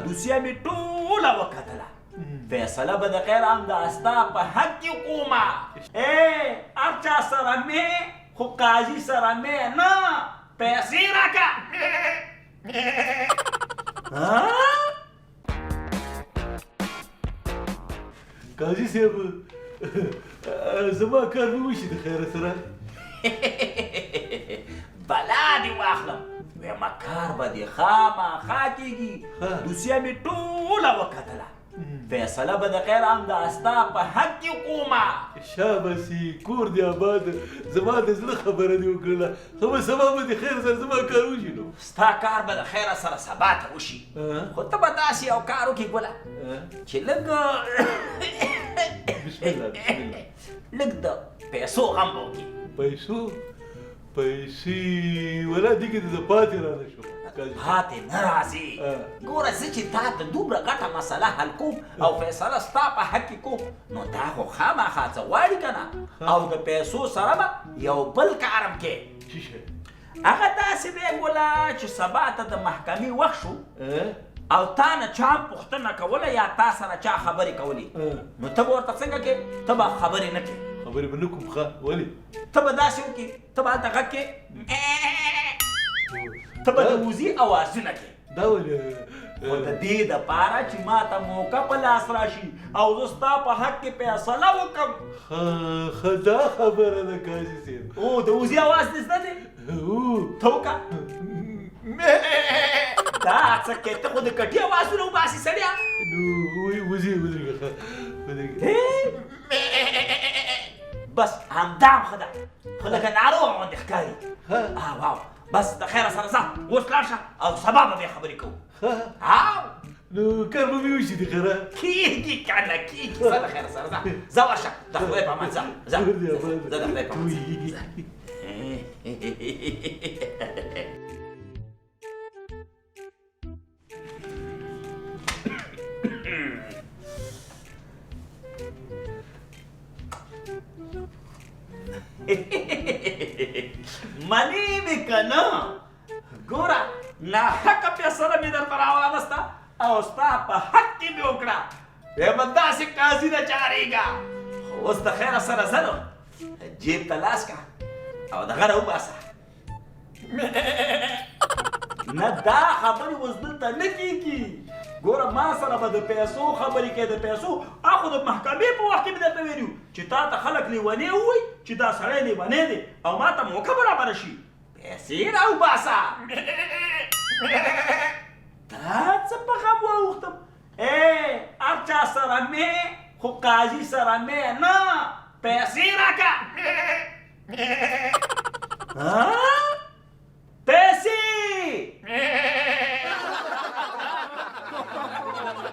دوسیه مې ټوله وکتله فیصله به د خیر همدا ستا په حق کې کومه هر چا سره مې خو قاضي سره مې نه پیسې راکړه قاضي صاحب زما کار به وشي د خیره سره بلا دې واخلم ویمه کار به دې خامخا کېږي دوسیه مې ټوله وکتله فیصله به د خیر همدا ستا په حق کې کومه شابسي کور دې آباد زما د زړه خبره دې وکړله خو به سبا به د خیر سره زما کار وشي نو ستا کار به د خیره سره سبا ته وشي خو ته به داسې یو کار وکړې ګله چې لږ لږ د پیسو غم به وکړي پیسې ولا دې کې د پاتې رانه شو پاتې نه راځي ګوره زه چې تا ته دومره غټه مسله حل کوم او فیصله ستا په حق کې کوم نو دا خو خامخا څه غواړي که نه او د پیسو سره به یو بل کارم کې هغه داسې دی ګوله چې سبا ته د محکمې وخت شو او تا نه چا پوښتنه کوله یا تا سره چا خبرې کولې نو ته به ورته څنګه کې ته به خبرې نه کوې خبرې به نه کوم ښه ولې ته به داسې وکړې ته به هلته غږ کې ته به د وزي اوازونه کې دا ولې خو د دې دپاره چې ما ته موقع په لاس راشي او زه ستا په حق کې فیصله وکړم ښه دا خبره ده قاضي صاحب او د وزي اواز دې زده دی ته وکړه دا څه کې ته خو د کټي اوازونه وباسي سړیه نو وزي ودرېږه بس همدا هم ښه ده خو لکه ناروغه غوندې ښکاري واو بس د خیره سره ځه اوس لاړ شه او سبا به بیا خبرې کوو نو کار به مې وشي د خیره کېږي که نه کېږي ځه د خیره سره ځه ځه ورشه د خدای په امان ځه ځه د خدای په امان منی مې که نه ګوره ناحقه فیصله مې درته راوانسته او ستا په حق کې مې وکړه وایم داسې قاضي نه چارېږه خو اوس د خیره سره ځه نو جیب ته لاس کړه او دغه نه وباسه نه دا خبرې اوس دلته نه کېږي ګوره ما سره به د پیسو خبرې کوې د پیسو خو د محکمې په وخت کې مې درته ویلي چې تا ته خلک لیونی ووایي چې دا سړی لیونی دی او ما ته موقع برابره شي پیسې راوباسه دا څه په غم واوښتم هر چا سره مې خو قاضي سره مې نه پیسې راکړه